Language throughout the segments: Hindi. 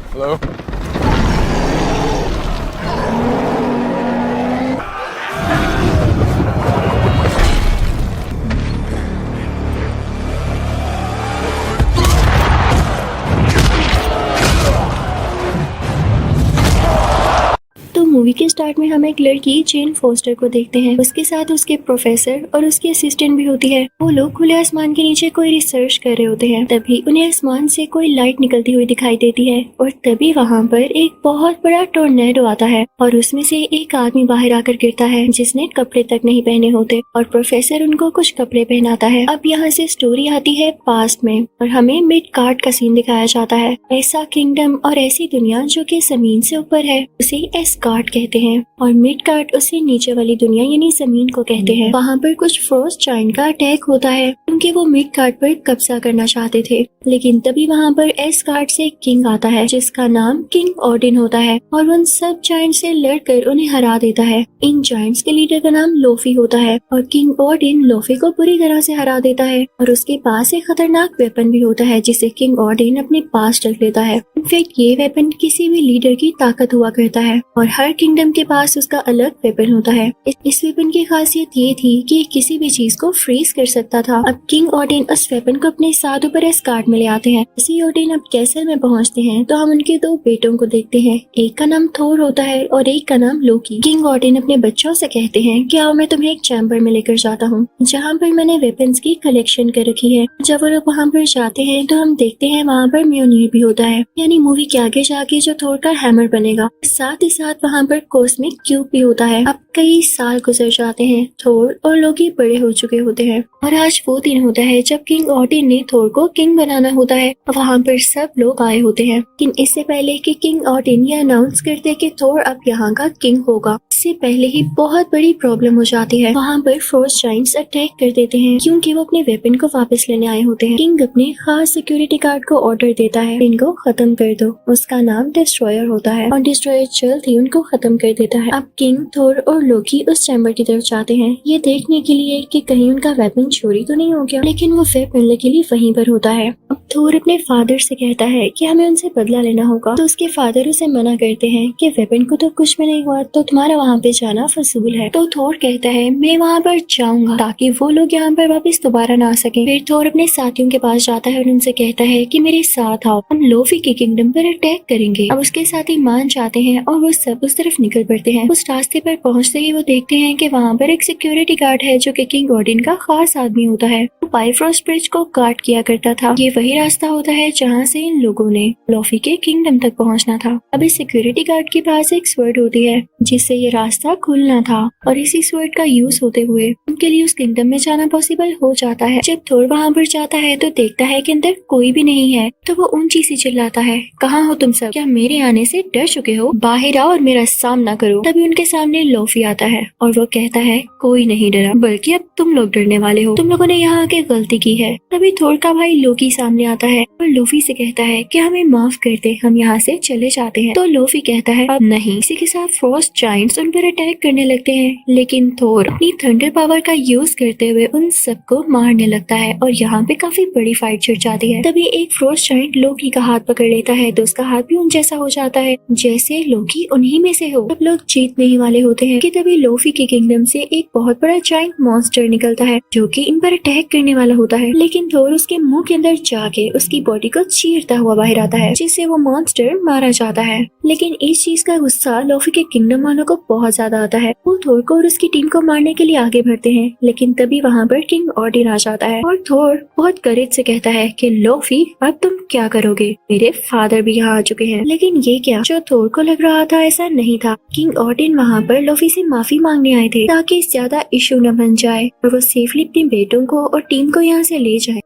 Hello? तो मूवी के स्टार्ट में हम एक लड़की जेन फोस्टर को देखते हैं। उसके साथ उसके प्रोफेसर और उसकी असिस्टेंट भी होती है। वो लोग खुले आसमान के नीचे कोई रिसर्च कर रहे होते हैं। तभी उन्हें आसमान से कोई लाइट निकलती हुई दिखाई देती है और तभी वहाँ पर एक बहुत बड़ा टोर्नेडो आता है और उसमें से एक आदमी बाहर आकर गिरता है जिसने कपड़े तक नहीं पहने होते और प्रोफेसर उनको कुछ कपड़े पहनाता है। अब यहाँ से स्टोरी आती है पास्ट में और हमें मिडगार्ड का सीन दिखाया जाता है। ऐसा किंगडम और ऐसी दुनिया जो कि जमीन से ऊपर है उसे एस्गार्ड कहते हैं और मिडगार्ड उसे नीचे वाली दुनिया यानी जमीन को कहते हैं। वहाँ पर कुछ फ्रोस्ट जायंट का अटैक होता है क्योंकि वो मिडगार्ड पर कब्जा करना चाहते थे, लेकिन तभी वहाँ पर एस्गार्ड से किंग आता है जिसका नाम किंग ओडिन होता है और उन सब जायंट से लड़कर उन्हें हरा देता है। इन जायंट्स के लीडर का नाम लोफी होता है और किंग ओडिन लोफी को पूरी तरह से हरा देता है और उसके पास एक खतरनाक वेपन भी होता है जिसे किंग ओडिन अपने पास रख लेता है। इनफैक्ट ये वेपन किसी भी लीडर की ताकत हुआ करता है और हर किंगडम के पास उसका अलग वेपन होता है। इस वेपन की खासियत ये थी कि किसी भी चीज को फ्रीज कर सकता था। अब किंग ओडिन उस वेपन को अपने साथ ऊपर एस्गार्ड में ले आते हैं। इसी ओडिन अब कैसल में पहुंचते हैं तो हम उनके दो बेटों को देखते हैं। एक का नाम थोर होता है और एक का नाम लोकी। किंग ओडिन अपने बच्चों से कहते हैं कि आओ मैं तुम्हें एक चैम्बर में लेकर जाता हूँ जहाँ पर मैंने वेपन्स की कलेक्शन कर रखी है। जब वो लोग वहाँ पर जाते हैं तो हम देखते हैं वहाँ पर म्योनिर भी होता है, यानी मूवी के आगे जाके जो थोर का हैमर बनेगा। साथ ही साथ वहाँ पर कॉस्मिक क्यूब भी होता है। अब कई साल गुजर जाते हैं, थोर और लोकी बड़े हो चुके होते हैं और आज वो दिन होता है जब किंग ओडिन ने थोर को किंग बनाना होता है। वहाँ पर सब लोग आए होते हैं, लेकिन इससे पहले कि किंग ओडिन ये अनाउंस करते कि थोर अब यहाँ का किंग होगा, इससे पहले ही बहुत बड़ी प्रॉब्लम हो जाती है। वहाँ पर फ्रोस्ट जायंट्स अटैक कर देते हैं क्योंकि वो अपने वेपन को वापस लेने आए होते हैं। किंग अपने खास सिक्योरिटी गार्ड को ऑर्डर देता है इनको खत्म कर दो। उसका नाम डिस्ट्रॉयर होता है और डिस्ट्रॉयर जल्द ही उनको खत्म कर देता है। अब किंग, थोर और लोकी उस चैम्बर की तरफ जाते हैं ये देखने के लिए कि कहीं उनका वेपन चोरी तो नहीं हो गया, लेकिन वो वेपन लकीली वहीं पर होता है। अब थोर अपने फादर से कहता है कि हमें उनसे बदला लेना होगा, तो उसके फादर उसे मना करते हैं कि वेपन को तो कुछ भी नहीं हुआ तो तुम्हारा वहाँ पे जाना फजूल है। तो थोर कहता है मैं वहाँ पर जाऊंगा ताकि वो लोग यहाँ पर वापस दोबारा ना आ सके। फिर थोर अपने साथियों के पास जाता है और उनसे कहता है कि मेरे साथ आओ, हम लोफी के किंगडम पर अटैक करेंगे। अब उसके साथी मान जाते हैं और वो सब उस तरफ निकल पड़ते हैं। उस रास्ते पर पहुंचते ही वो देखते हैं कि वहाँ पर एक सिक्योरिटी गार्ड है जो कि किंग ओडिन का खास आदमी होता है। वो बाइफ्रोस्ट ब्रिज को गार्ड किया करता था। ये वही रास्ता होता है जहाँ से इन लोगों ने लोफी के किंगडम तक पहुँचना था। अब इस सिक्योरिटी गार्ड के पास एक स्वर्ड होती है जिससे ये रास्ता खुलना था और इसी स्वर्ड का यूज होते हुए उनके लिए उस किंगडम में जाना पॉसिबल हो जाता है। जब थोर वहाँ पर जाता है तो देखता है कि अंदर कोई भी नहीं है, तो वो ऊंची सी चिल्लाता है, कहाँ हो तुम सब? क्या मेरे आने से डर चुके हो? बाहर आओ और मेरा सामना करो। तभी उनके सामने लोफी आता है और वो कहता है कोई नहीं डरा, बल्कि अब तुम लोग डरने वाले हो, तुम लोगों ने यहाँ आके गलती की है। तभी थोर का भाई लोकी सामने आता है और लोफी से कहता है कि हमें माफ कर दे, हम यहाँ से चले जाते हैं। तो लोफी कहता है अब नहीं। इसी के साथ फ्रोस्ट जायंट्स उन पर अटैक करने लगते हैं, लेकिन थोर अपनी थंडर पावर का यूज करते हुए उन सबको मारने लगता है और यहाँ पे काफी बड़ी फाइट छिड़ जाती है। तभी एक फ्रोस्ट जायंट लोकी का हाथ पकड़ लेता है तो उसका हाथ भी उन जैसा हो जाता है जैसे लोकी उन्हीं में से हो। सब लोग जीतने ही वाले होते हैं कि तभी लोफी के किंगडम से एक बहुत बड़ा जायंट मॉन्स्टर निकलता है जो कि इन पर अटैक करने वाला होता है, लेकिन थोर उसके मुंह के अंदर जाके उसकी बॉडी को चीरता हुआ बाहर आता है जिससे वो मॉन्स्टर मारा जाता है। लेकिन इस चीज का गुस्सा लोफी के किंगडम वालों को बहुत ज्यादा आता है। वो थोर को और उसकी टीम को मारने के लिए आगे बढ़ते हैं, लेकिन तभी वहाँ पर किंग ओडिन आ जाता है और थोर बहुत करेज से कहता है कि लोफी अब तुम क्या करोगे? मेरे फादर भी यहाँ आ चुके हैं। लेकिन ये क्या, जो थोर को लग रहा था ऐसा नहीं था। किंग ओडिन वहाँ पर लोफी से माफी मांगने आए थे ताकि ज्यादा इशू न बन जाए और वो सेफली अपने बेटों को और टीम को यहाँ से ले जाए।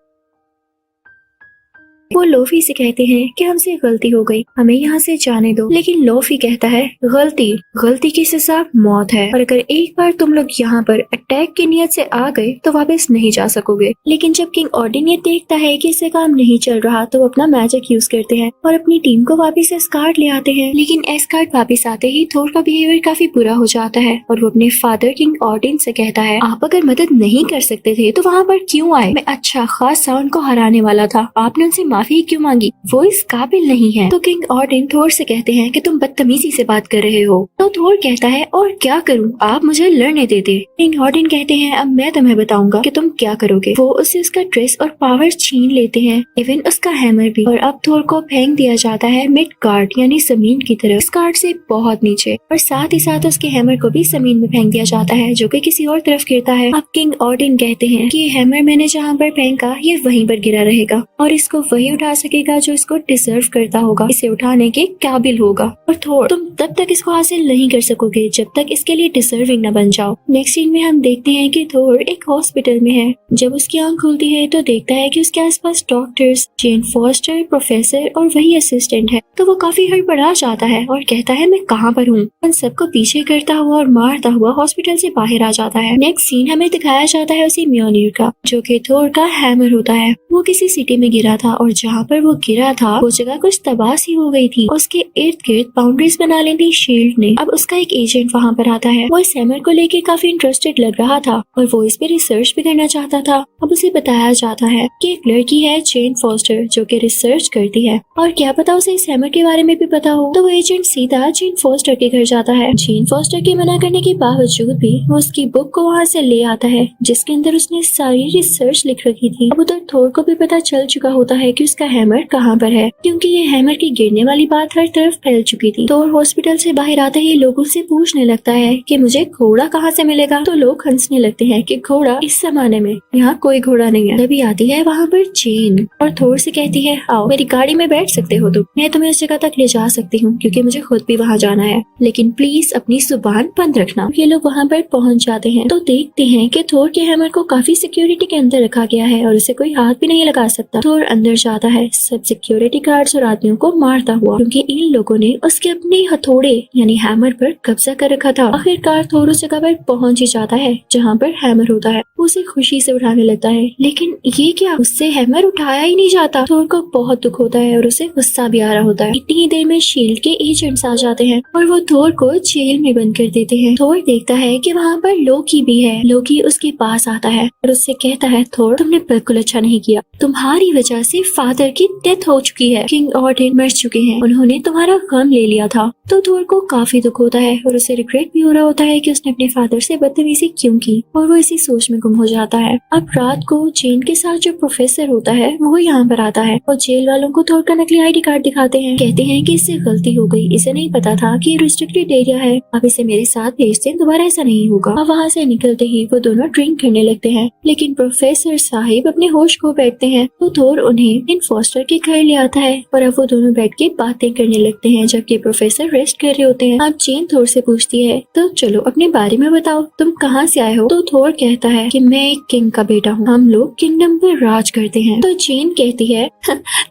वो लोफी से कहते हैं कि हमसे गलती हो गई, हमें यहाँ से जाने दो। लेकिन लोफी कहता है गलती की सजा मौत है और अगर एक बार तुम लोग यहाँ पर अटैक की नियत से आ गए तो वापस नहीं जा सकोगे। लेकिन जब किंग ओडिन ये देखता है कि इससे काम नहीं चल रहा तो वो अपना मैजिक यूज करते हैं और अपनी टीम को वापस एस्गार्ड ले आते हैं। लेकिन एस्गार्ड वापस आते ही थोर का बिहेवियर काफी बुरा हो जाता है और वो अपने फादर किंग ओडिन से कहता है आप अगर मदद नहीं कर सकते थे तो वहाँ पर क्यों आए? मैं अच्छा खासा उनको हराने वाला था, आपने उनसे माफी क्यों मांगी, वो इस काबिल नहीं है। तो किंग ऑर्डिन थोर से कहते हैं कि तुम बदतमीजी से बात कर रहे हो। तो थोर कहता है और क्या करूं, आप मुझे लड़ने देते। किंग ऑर्डिन कहते हैं अब मैं तुम्हें बताऊंगा कि तुम क्या करोगे। वो उससे उसका ड्रेस और पावर छीन लेते हैं, इवन उसका हैमर भी। और अब थोर को फेंक दिया जाता है मिडगार्ड यानी जमीन की तरफ, स्कार्ड से बहुत नीचे। और साथ ही साथ उसके हैमर को भी जमीन में फेंक दिया जाता है जो कि किसी और तरफ गिरता है। अब किंग ऑर्डिन कहते हैं कि हैमर मैंने जहाँ पर फेंका ये वहीं पर गिरा रहेगा और इसको वही उठा सकेगा जो इसको डिजर्व करता होगा, इसे उठाने के काबिल होगा। और थोर तुम तब तक इसको हासिल नहीं कर सकोगे जब तक इसके लिए डिजर्विंग न बन जाओ। नेक्स्ट सीन में हम देखते हैं कि थोर एक हॉस्पिटल में है। जब उसकी आंख खुलती है तो देखता है कि उसके आसपास डॉक्टर्स, जेन फॉस्टर, प्रोफेसर और वही असिस्टेंट है। तो वो काफी हड़बड़ा जाता है और कहता है मैं कहाँ पर हूँ। उन सबको पीछे करता हुआ और मारता हुआ हॉस्पिटल से बाहर आ जाता है। नेक्स्ट सीन हमें दिखाया जाता है उसी म्योनिर का जो कि थोर का हैमर होता है। वो किसी सिटी में गिरा था और जहाँ पर वो गिरा था वो जगह कुछ तबाह सी हो गई थी। उसके इर्द गिर्द बाउंड्रीज बना ली थी शील्ड ने। अब उसका एक एजेंट वहाँ पर आता है। वो इस हैमर को लेके काफी इंटरेस्टेड लग रहा था और वो इस पे रिसर्च भी करना चाहता था। अब उसे बताया जाता है कि एक लड़की है जेन फॉस्टर जो कि रिसर्च करती है और क्या पता उसे इस हैमर के बारे में भी पता हो। तो वो एजेंट सीधा जेन फॉस्टर के घर जाता है। जेन फॉस्टर के मना करने के बावजूद भी वो उसकी बुक को वहाँ से ले आता है जिसके अंदर उसने सारी रिसर्च लिख रखी थी। अब उधर थोर को भी पता चल चुका होता है कि उसका हैमर कहाँ पर है क्योंकि ये हैमर की गिरने वाली बात हर तरफ फैल चुकी थी। थोर हॉस्पिटल से बाहर आते ही लोगों से पूछने लगता है कि मुझे घोड़ा कहाँ से मिलेगा। तो लोग हंसने लगते हैं कि घोड़ा इस जमाने में यहाँ कोई घोड़ा नहीं है। तभी आती है वहाँ पर जेन और थोर से कहती है आओ मेरी गाड़ी में बैठ सकते हो तुम, मैं तुम्हें उस जगह तक ले जा सकती हूँ क्योंकि मुझे खुद भी वहाँ जाना है, लेकिन प्लीज अपनी जुबान बंद रखना। ये लोग वहाँ पर पहुँच जाते हैं तो देखते हैं कि थोर के हैमर को काफी सिक्योरिटी के अंदर रखा गया है और उसे कोई हाथ भी नहीं लगा सकता। थोर अंदर जाता है सब सिक्योरिटी गार्ड्स और आदमियों को मारता हुआ क्योंकि इन लोगों ने उसके अपने हथौड़े यानी हैमर पर कब्जा कर रखा था। आखिरकार थोर उस जगह पर पहुँच ही जाता है जहाँ पर हैमर होता है। उसे खुशी से उठाने लगता है लेकिन ये क्या, उससे हैमर उठाया ही नहीं जाता। थोर को बहुत दुख होता है और उसे गुस्सा भी आ रहा होता है। इतनी ही देर में शील्ड के एजेंट्स आ जाते हैं और वो थोर को जेल में बंद कर देते हैं। थोर देखता है कि वहाँ पर लोकी भी है। लोकी उसके पास आता है और उससे कहता है थोर तुमने बिल्कुल अच्छा नहीं किया, तुम्हारी वजह से फादर की डेथ हो चुकी है, किंग ऑर्डिन मर चुके हैं, उन्होंने तुम्हारा गम ले लिया था। तो थोर को काफी दुख होता है और उसे रिग्रेट भी हो रहा होता है कि उसने अपने फादर से बदतमीजी क्यों की और वो इसी सोच में गुम हो जाता है। अब रात को जेन के साथ जो प्रोफेसर होता है वो यहाँ पर आता है और जेल वालों को थोर का नकली ID कार्ड दिखाते हैं। कहते हैं कि इससे गलती हो गई, इसे नहीं पता था कि ये रिस्ट्रिक्टेड एरिया है, अब इसे मेरे साथ भेज दें, दोबारा ऐसा नहीं होगा। अब वहाँ से निकलते ही वो दोनों ड्रिंक करने लगते हैं लेकिन प्रोफेसर साहिब अपने होश खो बैठते हैं तो थोर उन्हें इन फॉस्टर के घर ले आता है और अब वो दोनों बैठ के बातें करने लगते हैं जबकि प्रोफेसर रेस्ट कर रहे होते हैं। अब जेन थोर से पूछती है तो चलो अपने बारे में बताओ, तुम कहाँ से आए हो। तो थोर कहता है कि मैं एक किंग का बेटा हूँ, हम लोग किंगडम पर राज करते हैं। तो जेन कहती है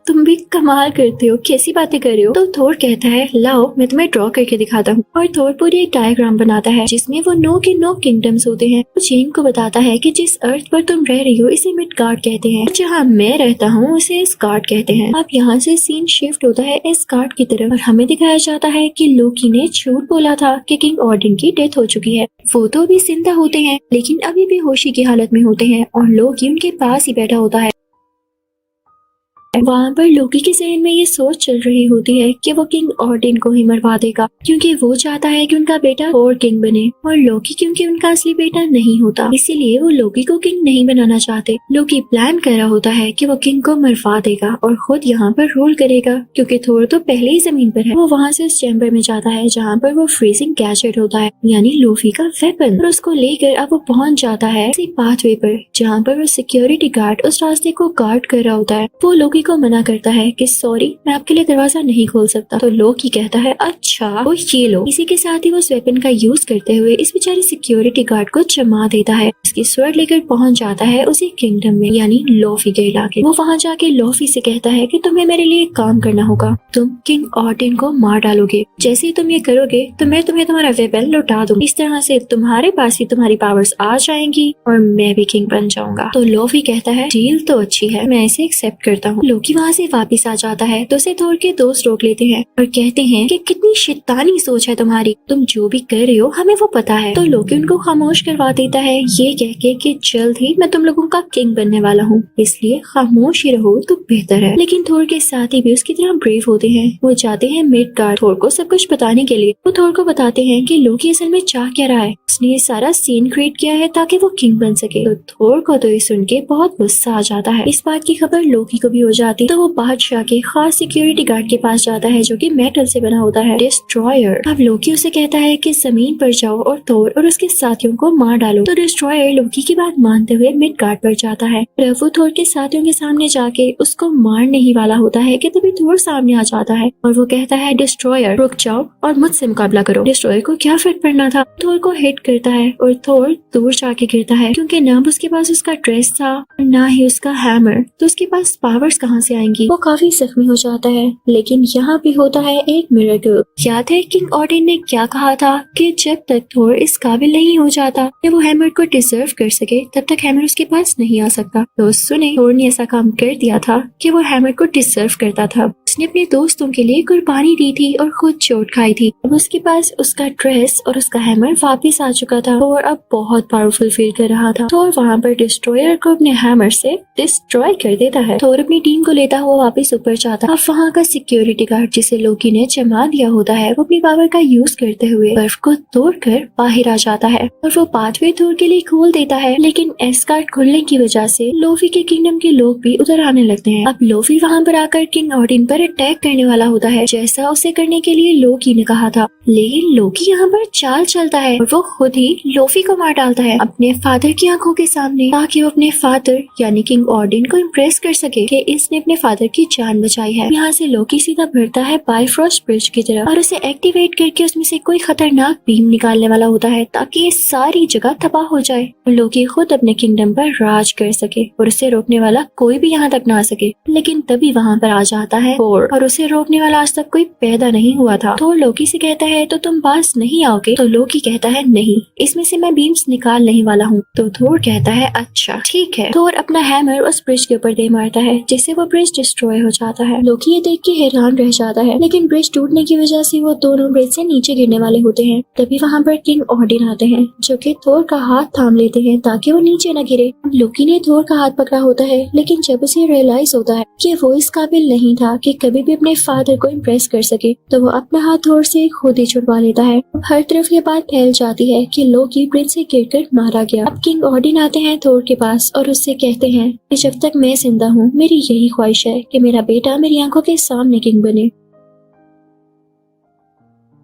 तुम भी कमाल करते हो, कैसी बातें कर रहे हो। तो थोर कहता है लाओ मैं तुम्हें ड्रॉ करके दिखाता हूँ और थोर पूरी एक डायग्राम बनाता है जिसमें वो 9 के 9 किंगडम्स होते हैं। तो जेन को बताता है कि जिस अर्थ पर तुम रह रही हो इसे मिडगार्ड कहते हैं, जहाँ मैं रहता हूँ उसे एस्गार्ड कहते हैं। अब यहाँ से सीन शिफ्ट होता है एस्गार्ड की तरफ और हमें दिखाया जाता है कि लोकी ने झूठ बोला था कि किंग ऑर्डिन की डेथ हो चुकी है। वो तो अभी जिंदा होते हैं लेकिन अभी भी होशी की हालत में होते हैं और लोकी उनके पास ही बैठा होता है। वहाँ पर लोकी के जहन में ये सोच चल रही होती है कि वो किंग ऑर्डिन को ही मरवा देगा क्योंकि वो चाहता है कि उनका बेटा और किंग बने और लोकी क्योंकि उनका असली बेटा नहीं होता इसीलिए वो लोकी को किंग नहीं बनाना चाहते। लोकी प्लान कर रहा होता है कि वो किंग को मरवा देगा और खुद यहाँ पर रूल करेगा क्योंकि थोर तो पहले ही जमीन पर है। वो वहाँ से उस चैम्बर में जाता है जहाँ पर वो फ्रीजिंग गैजेट होता है यानी लोफी का वेपन और उसको लेकर अब वो पहुँच जाता है उसी पाथवे पर जहाँ पर वो सिक्योरिटी गार्ड उस रास्ते को गार्ड कर रहा होता है। वो लोकी को मना करता है कि सॉरी मैं आपके लिए दरवाजा नहीं खोल सकता। तो लोकी कहता है अच्छा तो ये लो। इसी के साथ ही वो उस वेपन का यूज करते हुए इस बेचारे सिक्योरिटी गार्ड को जमा देता है। उसकी स्वर्ड लेकर पहुंच जाता है उसी किंगडम में यानी लोफी के इलाके। वो वहाँ जाके लोफी से कहता है कि तुम्हें मेरे लिए एक काम करना होगा, तुम किंग ऑर्डिन को मार डालोगे, जैसे ही तुम ये करोगे तो मैं तुम्हें तुम्हारा वेपन लौटा दूंगी, इस तरह से तुम्हारे पास ही तुम्हारी पावर्स आ जाएंगी और मैं भी किंग बन जाऊंगा। तो लोफी कहता है डील तो अच्छी है, मैं इसे एक्सेप्ट करता हूँ। लोकी वहाँ से वापस आ जाता है तो उसे थोर के दोस्त रोक लेते हैं और कहते हैं कि कितनी शैतानी सोच है तुम्हारी, तुम जो भी कर रहे हो हमें वो पता है। तो लोकी उनको खामोश करवा देता है ये कह के कि जल्द ही मैं तुम लोगों का किंग बनने वाला हूँ, इसलिए खामोश ही रहो तो बेहतर है। लेकिन थोर के साथी भी उसकी तरह ब्रेव होते हैं। वो जाते हैं मिडगार्ड थोर को सब कुछ बताने के लिए। वो थोर को बताते हैं कि लोकी असल में चाह क्या रहा है, उसने ये सारा सीन क्रिएट किया है ताकि वो किंग बन सके। तो थोर को तो ये सुन के बहुत गुस्सा आ जाता है। इस बात की खबर लोकी को भी हो जाती तो वो बादशाह के खास सिक्योरिटी गार्ड के पास जाता है जो कि मेटल से बना होता है, डिस्ट्रॉयर। अब लोकी उसे कहता है कि जमीन पर जाओ और थोर और उसके साथियों को मार डालो। तो डिस्ट्रॉयर लोकी की बात मानते हुए मिडगार्ड पर जाता है। वो थोर के साथियों के सामने जाके उसको मारने ही वाला होता है कि तभी थोर सामने आ जाता है और वो कहता है डिस्ट्रॉयर रुक जाओ और मुझसे मुकाबला करो। डिस्ट्रॉयर को क्या फर्क पड़ना था, थोर को हिट करता है और थोर दूर जाके गिरता है क्योंकि ना उसके पास उसका ड्रेस था और ना ही उसका हैमर, तो उसके पास पावर्स कहाँ से आएंगी। वो काफी जख्मी हो जाता है। लेकिन यहाँ भी होता है एक मिरेकल। याद है किंग ऑडिन ने क्या कहा था कि जब तक थोर इस काबिल नहीं हो जाता कि वो हैमर को डिजर्व कर सके तब तक हैमर उसके पास नहीं आ सकता। तो सुने थोर ने ऐसा काम कर दिया था कि वो हैमर को डिजर्व करता था। उसने अपने दोस्तों के लिए कुर्बानी दी थी और खुद चोट खाई थी। अब उसके पास उसका ड्रेस और उसका हैमर वापस आ चुका था और अब बहुत पावरफुल फील कर रहा था। थोर वहाँ पर डिस्ट्रॉयर को अपने हैमर से डिस्ट्रॉय कर देता है। थोर अपनी टीम को लेता हुआ वापस ऊपर जाता है। अब वहाँ का सिक्योरिटी गार्ड जिसे लोकी ने जमा दिया होता है वो अपनी पावर का यूज करते हुए बर्फ को तोड़कर बाहर आ जाता है और वो पाथवे थोर के लिए खोल देता है। लेकिन एस्कार्ट खुलने की वजह से लोफी के किंगडम के लोग भी उधर आने लगते हैं। अब लोफी वहाँ पर आकर किंग ऑडिन पर अटैक करने वाला होता है जैसा उसे करने के लिए लोकी ने कहा था। लेकिन लोकी यहाँ पर चाल चलता है और वो खुद ही लोफी को मार डालता है अपने फादर की आंखों के सामने ताकि वो अपने फादर यानी किंग ऑडिन को इम्प्रेस कर सके कि इसने अपने फादर की जान बचाई है। यहाँ से लोकी सीधा बढ़ता है बाइफ्रॉस्ट ब्रिज की तरफ और उसे एक्टिवेट करके उसमें से कोई खतरनाक बीम निकालने वाला होता है ताकि ये सारी जगह तबाह हो जाए और लोकी खुद अपने किंगडम पर राज कर सके और उसे रोकने वाला कोई भी यहाँ तक ना आ सके। लेकिन तभी वहाँ पर आ जाता है थोर और उसे रोकने वाला आज तक कोई पैदा नहीं हुआ था। थोर लोकी से कहता है तो तुम पास नहीं आओगे। तो लोकी कहता है नहीं, इसमें से मैं बीम्स निकाल नहीं वाला हूँ। तो थोर कहता है अच्छा ठीक है। थोर अपना हैमर उस ब्रिज के ऊपर दे मारता है जिससे वो ब्रिज डिस्ट्रॉय हो जाता है। लोकी ये देख के हैरान रह जाता है लेकिन ब्रिज टूटने की वजह से वो दोनों ब्रिज से नीचे गिरने वाले होते हैं। तभी वहाँ पर किंग ऑडिन आते हैं जो कि थोर का हाथ थाम लेते हैं ताकि वो नीचे न गिरे। लोकी ने थोर का हाथ पकड़ा होता है लेकिन जब उसे रियलाइज होता है कि वो इस काबिल नहीं था कि कभी भी अपने फादर को इम्प्रेस कर सके तो वो अपना हाथ थोर से खुद ही छुड़वा लेता है। अब हर तरफ ये बात फैल जाती है कि लोकी ब्रिज से गिरकर मारा गया। अब किंग ऑडिन आते हैं थोर के पास और उससे कहते हैं कि जब तक मैं जिंदा हूँ मेरी यही ख्वाहिश है कि मेरा बेटा मेरी आंखों के सामने किंग बने।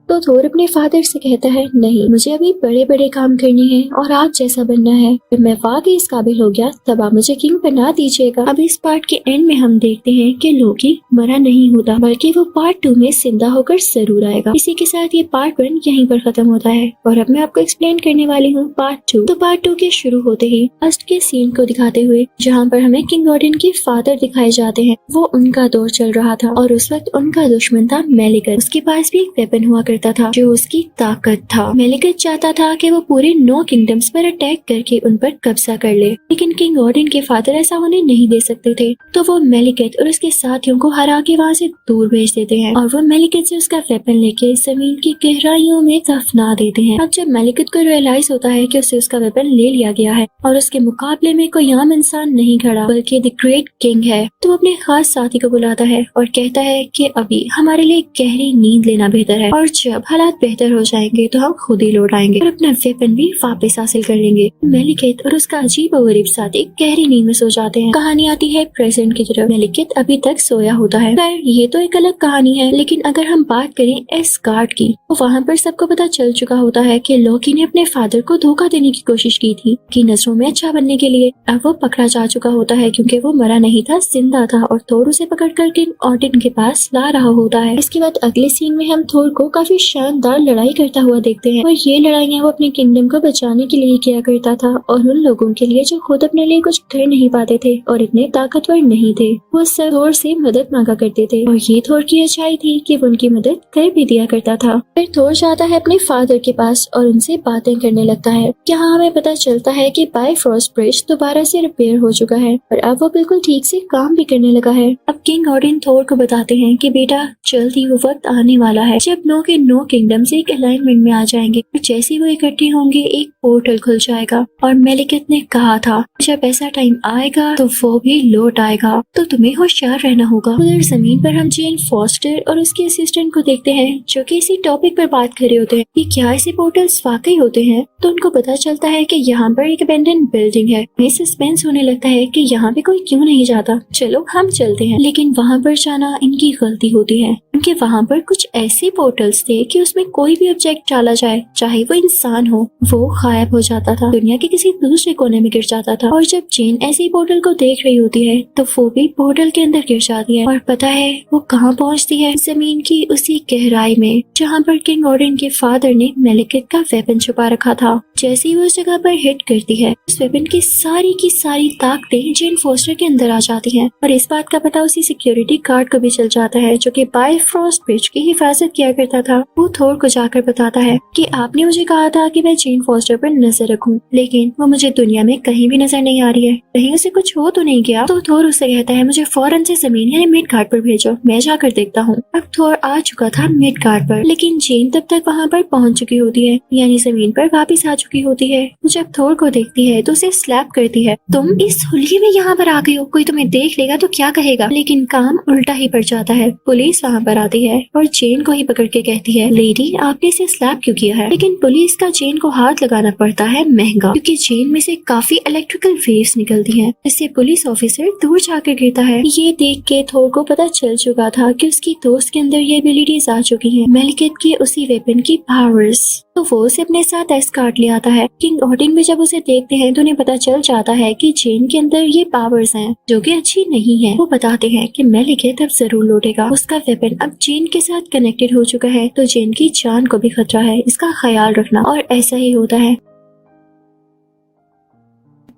तो थोर अपने फादर से कहता है नहीं, मुझे अभी बड़े बड़े काम करने हैं और आप जैसा बनना है। जब मैं वाकई इस काबिल हो गया तब आप मुझे किंग बना दीजिएगा। अब इस पार्ट के एंड में हम देखते हैं कि लोकी मरा नहीं होता बल्कि वो पार्ट 2 में जिंदा होकर जरूर आएगा। इसी के साथ ये पार्ट 1 यहीं पर खत्म होता है और अब मैं आपको एक्सप्लेन करने वाली हूँ पार्ट 2। तो पार्ट 2 के शुरू होते ही फर्स्ट के सीन को दिखाते हुए जहाँ पर हमें किंग ऑडिन के फादर दिखाए जाते हैं। वो उनका दौर चल रहा था और उस वक्त उनका दुश्मन था मेलिकत। उसके पास भी एक वेपन हुआ करता था जो उसकी ताकत था। मेलिकत चाहता था कि वो पूरे 9 किंगडम्स पर अटैक करके उन पर कब्जा कर ले, लेकिन किंग ऑडिन के फादर ऐसा होने नहीं दे सकते थे। तो वो मेलिकत और उसके साथियों को हरा के वहाँ से दूर भेज देते हैं और वो मेलिकत से उसका वेपन लेके जमीन की गहराइयों में दफना देते हैं। अब जब मेलिकत को रियलाइज होता है कि उसे उसका वेपन ले लिया गया है और उसके मुकाबले में कोई आम इंसान नहीं खड़ा बल्कि द ग्रेट किंग है, तो वो अपने खास साथी को बुलाता है और कहता है कि अभी हमारे लिए गहरी नींद लेना बेहतर है और जब हालात बेहतर हो जाएंगे तो हम खुद ही लौट आएंगे और अपना वेपन भी वापस हासिल कर लेंगे। मेलिकत और उसका अजीब और गरीब साथी गहरी नींद में सो जाते हैं। कहानी आती है प्रेजेंट की तरफ। मेलिकत अभी तक सोया होता है। खैर ये तो एक अलग कहानी है, लेकिन अगर हम बात करें एस्गार्ड की तो वहाँ पर सबको पता चल चुका होता है कि लोकी ने अपने फादर को धोखा देने की कोशिश की थी कि नजरों में अच्छा बनने के लिए। अब वो पकड़ा जा चुका होता है क्योंकि वो मरा नहीं था, जिंदा था और थोर उसे पकड़ कर किंग ऑडिन के पास ला रहा होता है। इसके बाद अगले सीन में हम थोर को काफी काफी शानदार लड़ाई करता हुआ देखते हैं और ये लड़ाइयाँ वो अपने किंगडम को बचाने के लिए किया करता था और उन लोगों के लिए जो खुद अपने लिए कुछ कर नहीं पाते थे और इतने ताकतवर नहीं थे, वो सब थोर से मदद मांगा करते थे। और ये थोर की अच्छाई थी कि वो उनकी मदद कर भी दिया करता था। फिर थोर जाता है अपने फादर के पास और उनसे बातें करने लगता है। यहाँ हमें पता चलता है कि बाइफरोस्ट ब्रिज दोबारा से रिपेयर हो चुका है और अब वो बिल्कुल ठीक से काम भी करने लगा है। अब किंग ऑडिन थोर को बताते हैं कि बेटा जल्दी वो वक्त आने वाला है जब नो के नो किंगडम्स एक अलाइनमेंट में आ जाएंगे। जैसे वो इकट्ठे होंगे एक पोर्टल खुल जाएगा और मेलिकेट ने कहा था जब ऐसा टाइम आएगा तो वो भी लौट आएगा, तो तुम्हें होशियार रहना होगा। उधर जमीन पर हम जेन फॉस्टर और उसके असिस्टेंट को देखते हैं जो कि इसी टॉपिक पर बात कर रहे होते हैं कि क्या ऐसे पोर्टल्स वाकई होते हैं। तो उनको पता चलता है कि यहाँ पर एक अबेंडन बिल्डिंग है। हमें सस्पेंस होने लगता है कि यहाँ पे कोई क्यों नहीं जाता, चलो हम चलते हैं। लेकिन वहाँ पर जाना इनकी गलती होती है क्योंकि वहाँ पर कुछ ऐसे पोर्टल्स थे कि उसमें कोई भी ऑब्जेक्ट डाला जाए, चाहे वो इंसान हो, वो गायब हो जाता था, दुनिया के किसी दूसरे कोने में गिर जाता था। और जब जेन ऐसे पोर्टल को देख रही होती है तो वो भी पोर्टल के अंदर गिर जाती है और पता है वो कहाँ पहुँचती है, जमीन की उसी गहराई में जहाँ पर किंग ऑडिन के फादर ने मेलिकेट का वेपन छुपा रखा था। जैसे ही वो उस जगह पर हिट करती है उस वेपन की सारी ताकतें जेन फोस्टर के अंदर आ जाती हैं और इस बात का पता उसी सिक्योरिटी गार्ड को भी चल जाता है जो कि बाइफरोस्ट ब्रिज की हिफाजत किया करता था। वो थोर को जाकर बताता है कि आपने मुझे कहा था कि मैं जेन फोस्टर पर नजर रखूं, लेकिन वो मुझे दुनिया में कहीं भी नजर नहीं आ रही है, कहीं उसे कुछ हो तो नहीं गया। तो थोर उससे कहता है मुझे फौरन से जमीन यानी मिडगार्ड पर भेजो, मैं जाकर देखता हूँ। अब थोर आ चुका था मिडगार्ड पर, लेकिन जेन तब तक वहाँ पर पहुँच चुकी होती है यानी जमीन पर वापिस आ चुकी होती है। जब थोर को देखती है तो उसे स्लैप करती है, तुम इस हुलिये में यहाँ पर आ गई हो, कोई तुम्हें देख लेगा तो क्या कहेगा। लेकिन काम उल्टा ही पड़ जाता है। पुलिस वहाँ पर आती है और जेन को ही पकड़ के कहती है लेडी आपने इसे स्लैप क्यों किया है। लेकिन पुलिस का जेन को हाथ लगाना पड़ता है महंगा क्योंकि जेन में से काफी इलेक्ट्रिकल वेव्स निकलती हैं, इससे पुलिस ऑफिसर दूर जाकर गिरता है। ये देख के थोर को पता चल चुका था कि उसकी दोस्त के अंदर ये एबिलिटीज आ चुकी हैं, मेलिकेट के उसी वेपन की पावर्स। तो वो उसे अपने साथ एस्कॉर्ट ले आता है। किंग ऑडिन भी जब उसे देखते हैं तो उन्हें पता चल जाता है कि जेन के अंदर ये पावर्स हैं जो कि अच्छी नहीं है। वो बताते हैं कि मेलिकेट अब जरूर लौटेगा, उसका वेपन अब जेन के साथ कनेक्टेड हो चुका है तो जेन की जान को भी खतरा है, इसका ख्याल रखना। और ऐसा ही होता है।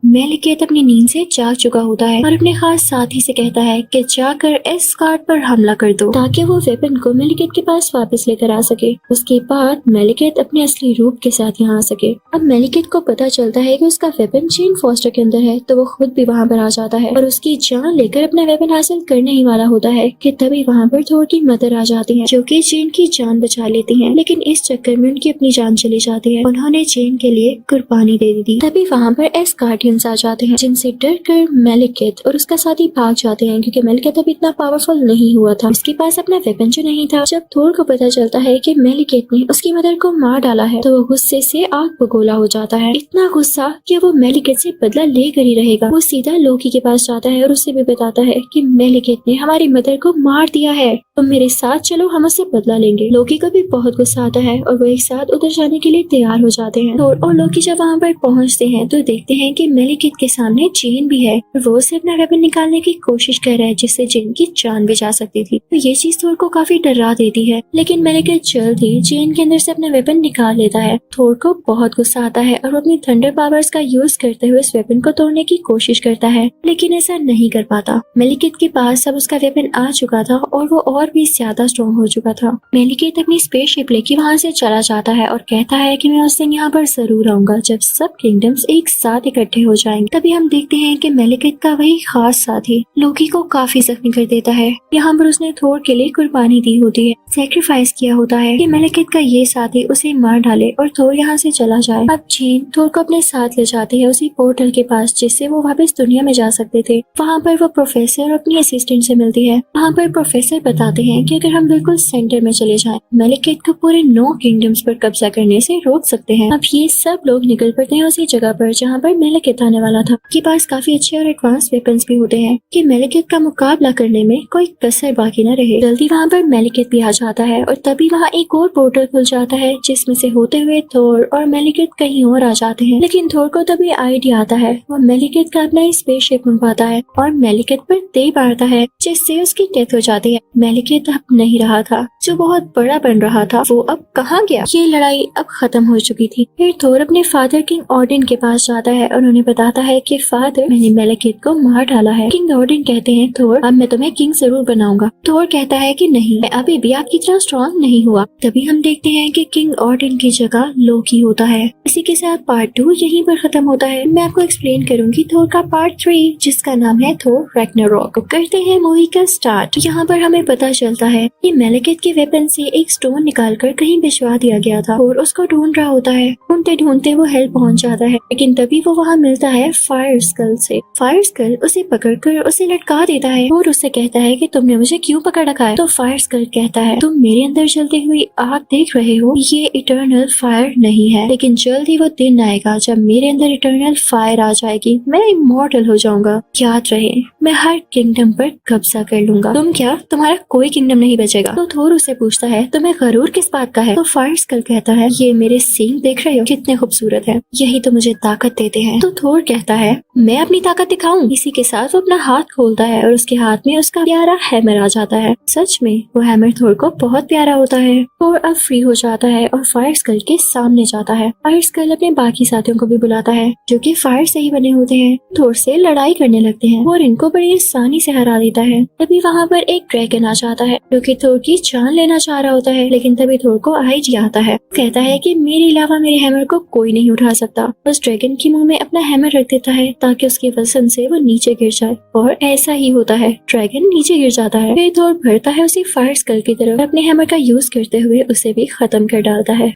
मेलिकेट अपनी नींद से जाग चुका होता है और अपने खास साथी से कहता है कि जाकर एस्कॉर्ट पर हमला कर दो ताकि वो वेपन को मेलिकेट के पास वापस लेकर आ सके। उसके बाद मेलिकेट अपने असली रूप के साथ यहाँ आ सके। अब मेलिकेट को पता चलता है कि उसका वेपन जेन फॉस्टर के अंदर है तो वो खुद भी वहाँ पर आ जाता है और उसकी जान लेकर अपना वेपन हासिल करने ही वाला होता है कि तभी वहाँ पर थोर की मदर आ जाती है जो कि जेन की जान बचा लेती है। लेकिन इस चक्कर में उनकी अपनी जान चली जाती है, उन्होंने जेन के लिए कुर्बानी दे दी थी। तभी वहाँ पर एस्कॉर्ट आ जाते हैं जिनसे डर कर मेलिकेट और उसका साथी भाग जाते हैं क्योंकि मेलिकेट अभी इतना पावरफुल नहीं हुआ था, उसके पास अपना वेपन जो नहीं था। जब थोर को पता चलता है कि मेलिकेट ने उसकी मदर को मार डाला है तो वो गुस्से से आग बगोला हो जाता है, इतना गुस्सा कि वो मेलिकेट से बदला लेकर ही रहेगा। वो सीधा लोकी के पास जाता है और उससे भी बताता है कि मेलिकेट ने हमारी मदर को मार दिया है, तुम मेरे साथ चलो, हम उससे बदला लेंगे। लोकी को भी बहुत गुस्सा आता है और वो एक साथ उधर जाने के लिए तैयार हो जाते हैं। थोर और लोकी जब वहाँ पर पहुँचते हैं तो देखते हैं कि मेलिकेट के सामने जेन भी है और वो उसे अपना वेपन निकालने की कोशिश कर रहा है जिससे जेन की जान भी जा सकती थी। तो ये चीज थोर को काफी डरा देती है, लेकिन मेलिकेट जल्द ही जेन के अंदर से अपना वेपन निकाल लेता है। थोर को बहुत गुस्सा आता है और वो अपनी थंडर पावर्स का यूज करते हुए इस वेपन को तोड़ने की कोशिश करता है, लेकिन ऐसा नहीं कर पाता। मेलिकेट के पास अब उसका वेपन आ चुका था और वो और भी ज्यादा स्ट्रॉन्ग हो चुका था। मेलिकेट अपनी स्पेसशिप लेके वहाँ से चला जाता है और कहता है कि मैं उस दिन यहाँ पर जरूर आऊंगा जब सब किंगडम्स एक साथ इकट्ठे हो जाएंगे। तभी हम देखते हैं कि मेलिकेट का वही खास साथी लोकी को काफी जख्मी कर देता है। यहाँ पर उसने थोर के लिए कुर्बानी दी होती है, सैक्रिफाइस किया होता है कि मेलिकेट का ये साथी उसे मार डाले और थोर यहाँ से चला जाए। अब जेन थोर को अपने साथ ले जाती है उसी पोर्टल के पास जिससे वो वापस दुनिया में जा सकते थे। वहाँ पर वो प्रोफेसर अपनी असिस्टेंट से मिलती है। वहाँ पर प्रोफेसर बताते हैं कि अगर हम बिल्कुल सेंटर में चले जाएं, मेलिकेट को पूरे 9 किंगडम्स पर कब्जा करने से रोक सकते हैं। अब ये सब लोग निकल पड़ते हैं उसी जगह पर जहाँ पर मेलिकेट बताने वाला था कि पास काफी अच्छे और एडवांस वेपन्स भी होते हैं कि मेलिकेथ का मुकाबला करने में कोई कसर बाकी न रहे। जल्दी वहाँ पर मेलिकेथ भी आ जाता है और तभी वहाँ एक और पोर्टल खुल जाता है जिसमें से होते हुए थोर और मेलिकेथ कहीं और आ जाते हैं। लेकिन थोर को तभी आइडिया आता है, वो मेलिकेथ का अपना स्पेसशिप मंगवाता है और मेलिकेथ पर तीर मारता है जिससे उसकी डेथ हो जाती है। मेलिकेथ अब नहीं रहा था, जो बहुत बड़ा बन रहा था वो अब कहाँ गया। ये लड़ाई अब खत्म हो चुकी थी। फिर थोर अपने फादर किंग ऑर्डिन के पास जाता है और उन्हें बताता है कि फादर, मैंने मेलिकेथ को मार डाला है। किंग ऑर्डिन कहते हैं, थोर अब मैं तुम्हें किंग जरूर बनाऊंगा। थोर कहता है कि नहीं, मैं अभी भी आपकी तरह स्ट्रॉन्ग नहीं हुआ। तभी हम देखते हैं कि किंग ऑर्डिन की जगह लोकी होता है। इसी के साथ पार्ट 2 यहीं पर खत्म होता है। मैं आपको एक्सप्लेन करूंगी थोर का पार्ट 3 जिसका नाम है थोर रैग्नारोक। करते हैं मूवी का स्टार्ट। यहाँ पर हमें पता चलता है कि मेलिकेथ के वेपन से एक स्टोन निकालकर कहीं भिजवा दिया गया था और उसको ढूंढ रहा होता है। ढूंढते ढूंढते वो हेल पहुंच जाता है, लेकिन तभी वो वहाँ मिलता है फायर स्कल से। फायर स्कल उसे पकड़कर उसे लटका देता है और उससे कहता है कि तुमने मुझे क्यों पकड़ रखा है। तो फायर स्कल कहता है, तुम मेरे अंदर जलती हुई आग देख रहे हो, ये इटर्नल फायर नहीं है, लेकिन जल्द ही वो दिन आएगा जब मेरे अंदर इटर्नल फायर आ जाएगी, मैं इमॉर्टल हो जाऊंगा। याद रहे, मैं हर किंगडम पर कब्जा कर लूंगा। तुम क्या, तुम्हारा कोई किंगडम नहीं बचेगा। तो थोर उससे पूछता है, तुम्हें गरूर किस बात का है। तो फायर स्कल कहता है, ये मेरे सींग देख रहे हो, कितने खूबसूरत है, यही तो मुझे ताकत देते हैं। तो थोर कहता है, मैं अपनी ताकत दिखाऊं। इसी के साथ वो अपना हाथ खोलता है और उसके हाथ में उसका प्यारा हैमर आ जाता है। सच में वो हैमर थोर को बहुत प्यारा होता है। थोर अब फ्री हो जाता है और फायर स्कल के सामने जाता है। फायर स्कल अपने बाकी साथियों को भी बुलाता है जो कि फायर से ही बने होते हैं। थोर से लड़ाई करने लगते हैं और इनको बड़ी आसानी से हरा देता है। तभी वहाँ पर एक ड्रैगन आ जाता है जो कि थोर की जान लेना चाह रहा होता है, लेकिन तभी थोर को आइडिया आता है। कहता है कि मेरे अलावा मेरे हैमर को कोई नहीं उठा सकता। उस ड्रैगन के मुंह में अपना हैमर रख देता है ताकि उसके वजन से वो नीचे गिर जाए, और ऐसा ही होता है, ड्रैगन नीचे गिर जाता है। फिर थोर बढ़ता है उसी फायर स्कल की तरफ, अपने हैमर का यूज करते हुए उसे भी खत्म कर डालता है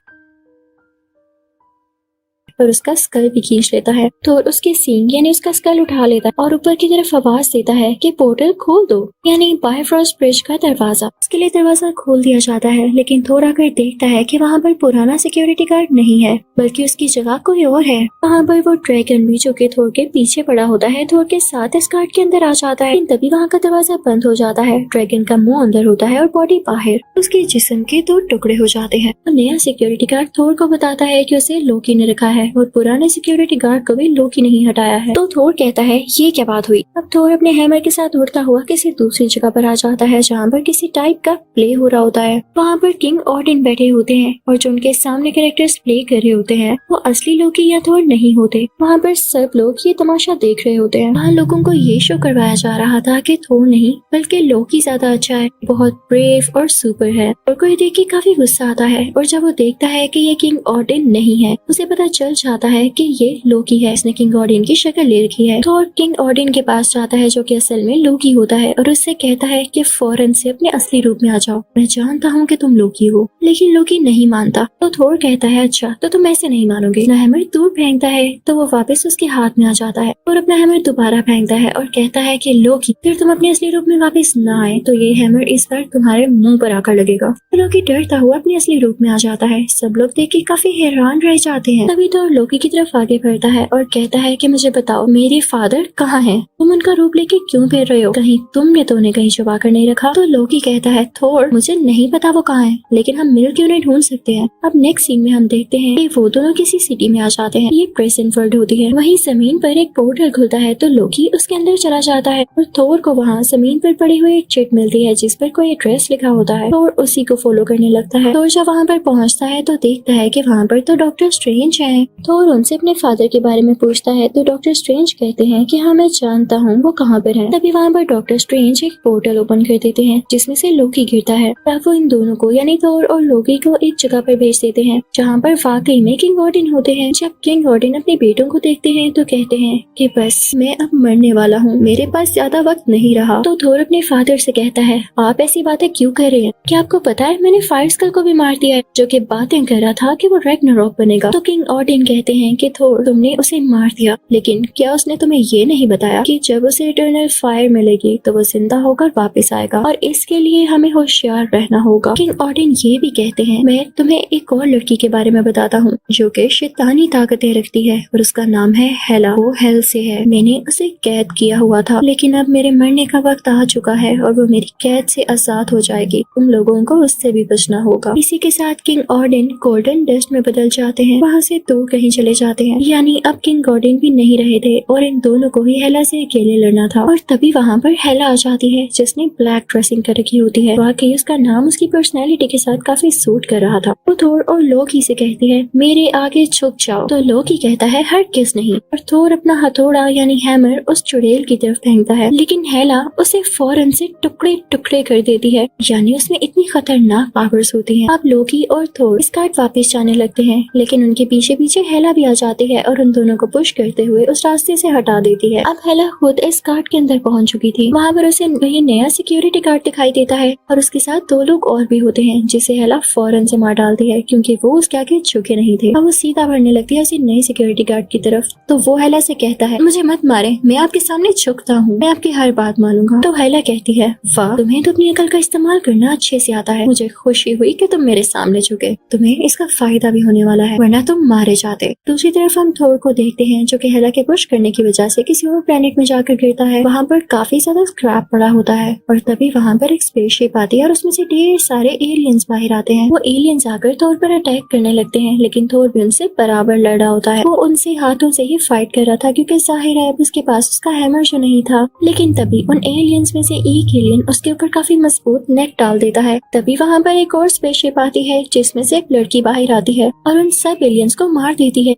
और उसका स्कल भी खींच लेता है। तो उसके सींग यानी उसका स्कल उठा लेता है और ऊपर की तरफ आवाज देता है कि पोर्टल खोल दो, यानी बायफ्रॉस्ट ब्रिज का दरवाजा। उसके लिए दरवाजा खोल दिया जाता है, लेकिन थोर आकर देखता है कि वहाँ पर पुराना सिक्योरिटी गार्ड नहीं है, बल्कि उसकी जगह कोई और है। वहाँ पर वो ड्रैगन भी जो कि थोर के पीछे पड़ा होता है, थोर के साथ इस गार्ड के अंदर आ जाता है। तभी वहाँ का दरवाजा बंद हो जाता है। ड्रैगन का मुंह अंदर होता है और बॉडी बाहर। उसके जिस्म के 2 टुकड़े हो जाते हैं। नया सिक्योरिटी गार्ड थोर को बताता है कि उसे लोकी ने रखा है और पुराने सिक्योरिटी गार्ड को भी लोकी नहीं हटाया है। तो थोर कहता है, ये क्या बात हुई। अब थोर अपने हैमर के साथ उड़ता हुआ किसी दूसरी जगह पर आ जाता है जहाँ पर किसी टाइप का प्ले हो रहा होता है। वहाँ पर किंग ऑर्डिन बैठे होते हैं और जो उनके सामने कैरेक्टर्स प्ले कर रहे होते हैं वो असली लोकी या थोर नहीं होते। वहाँ पर सब लोग ये तमाशा देख रहे होते हैं। वहाँ लोगों को ये शो करवाया जा रहा था कि थोर नहीं बल्कि लोकी ज्यादा अच्छा है, बहुत ब्रेव और सुपर है। और कोई देख के काफी गुस्सा आता है, और जब वो देखता है कि ये किंग ऑर्डिन नहीं है, उसे पता चल जाता है कि ये लोकी है, इसने किंग ऑर्डिन की शक्ल ले रखी है। थोर किंग ऑर्डिन के पास जाता है जो कि असल में लोकी होता है और उससे कहता है कि फौरन से अपने असली रूप में आ जाओ, मैं जानता हूँ कि तुम लोकी हो। लेकिन लोकी नहीं मानता। तो थोर कहता है, अच्छा तो तुम ऐसे नहीं मानोगे। अपना हैमर दूर फेंकता है तो वो वापस उसके हाथ में आ जाता है और अपना हैमर दोबारा फेंकता है और कहता है कि लोकी फिर तुम अपने असली रूप में वापस न आए तो ये हैमर इस बार तुम्हारे मुंह पर आकर लगेगा। तो लोकी डरता हुआ अपने असली रूप में आ जाता है। सब लोग देख के काफी हैरान रह जाते हैं। तभी तो लोकी की तरफ आगे बढ़ता है और कहता है कि मुझे बताओ मेरे फादर कहाँ हैं? तुम उनका रूप लेके क्यों फिर रहे हो? कहीं तुमने तो उन्हें कहीं छुपा कर नहीं रखा? तो लोकी कहता है, थोर मुझे नहीं पता वो कहाँ है, लेकिन हम मिलकर उन्हें ढूंढ सकते हैं। अब नेक्स्ट सीन में हम देखते हैं कि वो दोनों किसी सिटी में आ जाते हैं। ये प्रेजेंट वर्ल्ड होती है। वहीं जमीन पर एक पोर्टल खुलता है तो लोकी उसके अंदर चला जाता है और थोर को वहाँ जमीन पर पड़ी हुई एक चिट मिलती है जिस पर कोई एड्रेस लिखा होता है। थोर उसी को फॉलो करने लगता है। थोर जब वहाँ पर पहुँचता है तो देखता है कि वहाँ पर तो डॉक्टर स्ट्रेंज है। थोर उनसे अपने फादर के बारे में पूछता है तो डॉक्टर स्ट्रेंज कहते हैं कि हाँ मैं जानता हूँ वो कहाँ पर है। तभी वहाँ पर डॉक्टर स्ट्रेंज एक पोर्टल ओपन कर देते हैं जिसमें से लोकी गिरता है। अब वो इन दोनों को यानी थोर और लोकी को एक जगह पर भेज देते हैं जहाँ पर वाकई में किंग ऑर्डिन होते हैं। जब किंग ऑर्डिन अपने बेटों को देखते हैं तो कहते हैं कि बस मैं अब मरने वाला हूँ, मेरे पास ज्यादा वक्त नहीं रहा। तो थोर अपने फादर से कहता है, आप ऐसी बातें क्यों कर रहे हैं? क्या आपको पता है मैंने फायर स्कल को भी मार दिया है जो कि बातें कर रहा था कि वो रैग्नारोक बनेगा। तो किंग ऑर्डिन ऑडिन कहते हैं कि थोर तुमने उसे मार दिया, लेकिन क्या उसने तुम्हें ये नहीं बताया कि जब उसे इटर्नल फायर मिलेगी तो वो जिंदा होकर वापस आएगा और इसके लिए हमें होशियार रहना होगा। किंग ऑडिन ये भी कहते हैं मैं तुम्हें एक और लड़की के बारे में बताता हूँ जो कि शैतानी ताकतें रखती है और उसका नाम है हेला। वो हेल से है। मैंने उसे कैद किया हुआ था, लेकिन अब मेरे मरने का वक्त आ चुका है और वो मेरी कैद से आजाद हो जाएगी। तुम लोगों को उससे भी बचना होगा। इसी के साथ किंग ऑडिन गोल्डन डस्ट में बदल जाते हैं, वहाँ से दूर कहीं चले जाते हैं। यानी अब किंग ऑडिन भी नहीं रहे थे और इन दोनों को ही हेला से अकेले लड़ना था। और तभी वहाँ पर हेला आ जाती है जिसने ब्लैक ड्रेसिंग कर रखी होती है। वाकई उसका नाम उसकी पर्सनैलिटी के साथ काफी सूट कर रहा था। वो थोर और लोकी से कहती है मेरे आगे झुक जाओ, तो लोकी कहता है हरगिज़ नहीं और थोर अपना हथौड़ा यानी हैमर उस चुड़ैल की तरफ फेंकता है, लेकिन हेला उसे फौरन से टुकड़े टुकड़े कर देती है। यानी उसमें इतनी खतरनाक पावर्स होती हैं। अब लोकी और थोर स्कार्ट वापस जाने लगते हैं, लेकिन उनके पीछे पीछे हेला भी आ जाती है और उन दोनों को पुश करते हुए उस रास्ते से हटा देती है। अब हेला खुद इस गार्ड के अंदर पहुंच चुकी थी। वहाँ पर उसे वही नया सिक्योरिटी गार्ड दिखाई देता है और उसके साथ 2 लोग और भी होते हैं जिसे हेला फौरन से मार डालती है क्योंकि वो उसके आगे झुके नहीं थे। अब वो सीधा बढ़ने लगती है उसी नए सिक्योरिटी गार्ड की तरफ। तो वो हेला से कहता है मुझे मत मारे, मैं आपके सामने झुकता हूँ, मैं आपकी हर बात मानूंगा। तो हेला कहती है वाह, तुम्हें तो अपनी अकल का इस्तेमाल करना अच्छे से आता है। मुझे खुशी हुई कि तुम मेरे सामने झुके, तुम्हें इसका फायदा भी होने वाला है, वरना तुम मारे जाते। दूसरी तरफ हम थोर को देखते हैं जो कि हेला के पुश करने की वजह से किसी और प्लेनेट में जाकर गिरता है। वहाँ पर काफी ज्यादा स्क्रैप पड़ा होता है और तभी वहाँ पर एक स्पेसशिप आती है और उसमें से ढेर सारे एलियंस बाहर आते हैं। वो एलियंस आकर थोर पर अटैक करने लगते हैं, लेकिन थोर भी उनसे बराबर लड़ा होता है। वो उनसे हाथों से ही फाइट कर रहा था क्योंकि जाहिर है उसके पास उसका हैमर जो नहीं था। लेकिन तभी उन एलियंस में से एक एलियन उसके ऊपर काफी मजबूत नेट डाल देता है। तभी वहाँ पर एक और स्पेसशिप आती है जिसमें से एक लड़की बाहर आती है और उन सब एलियंस को मार देती है।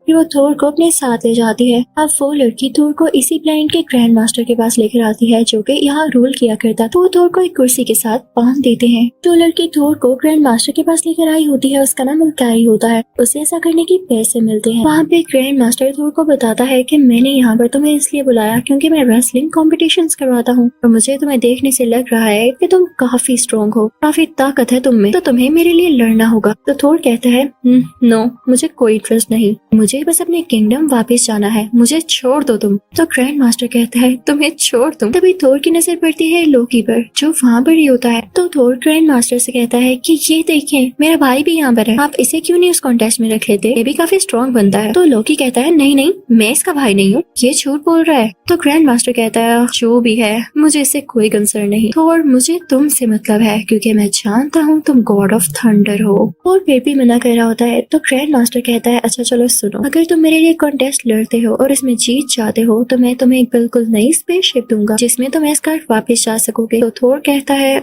वो थोर को अपने साथ ले जाती है। अब वो लड़की थोर को इसी प्लेनेट के ग्रैंड मास्टर के पास लेकर आती है जो कि यहाँ रूल किया करता। तो वो थोर को एक कुर्सी के साथ बांध देते हैं। जो लड़की थोर को ग्रैंड मास्टर के पास लेकर आई होती है उसका नाम उल्कारी होता है। उसे ऐसा करने की पैसे मिलते हैं। वहाँ पे ग्रैंड मास्टर थोर को बताता है कि मैंने यहाँ पर तुम्हें इसलिए बुलाया क्योंकि मैं रेसलिंग कॉम्पिटिशंस करवाता हूँ और मुझे तुम्हें देखने से लग रहा है कि तुम काफी स्ट्रॉन्ग हो, काफी ताकत है तुम में, तो तुम्हें मेरे लिए लड़ना होगा। तो थोर कहता है नो, मुझे कोई इंटरेस्ट नहीं, मुझे बस अपने किंगडम वापस जाना है, मुझे छोड़ दो तुम। तो ग्रैंड मास्टर कहता है तुम्हें छोड़ दूं। तभी थोर की नजर पड़ती है लोकी पर जो वहाँ पर ही होता है। तो थोर ग्रैंड मास्टर से कहता है कि ये देखें मेरा भाई भी यहाँ पर है, आप इसे क्यों नहीं उस कॉन्टेस्ट में रख लेते, ये भी काफी स्ट्रॉन्ग बनता है। तो लोकी कहता है नहीं नहीं, मैं इसका भाई नहीं हूँ, ये झूठ बोल रहा है। तो ग्रैंड मास्टर कहता है जो भी है मुझे इससे कोई कंसर्न नहीं, थोर मुझे तुमसे मतलब है क्योंकि मैं जानता हूँ तुम गॉड ऑफ थंडर हो। और फिर भी मना कर रहा होता है। तो ग्रैंड मास्टर कहता है अच्छा चलो सुनो, अगर तुम मेरे लिए कॉन्टेस्ट लड़ते हो और इसमें जीत जाते हो तो मैं तुम्हें एक बिल्कुल नई स्पेसशिप दूंगा जिसमें तुम एस्कार्ट वापस जा सकोगे। तो थोर कहता है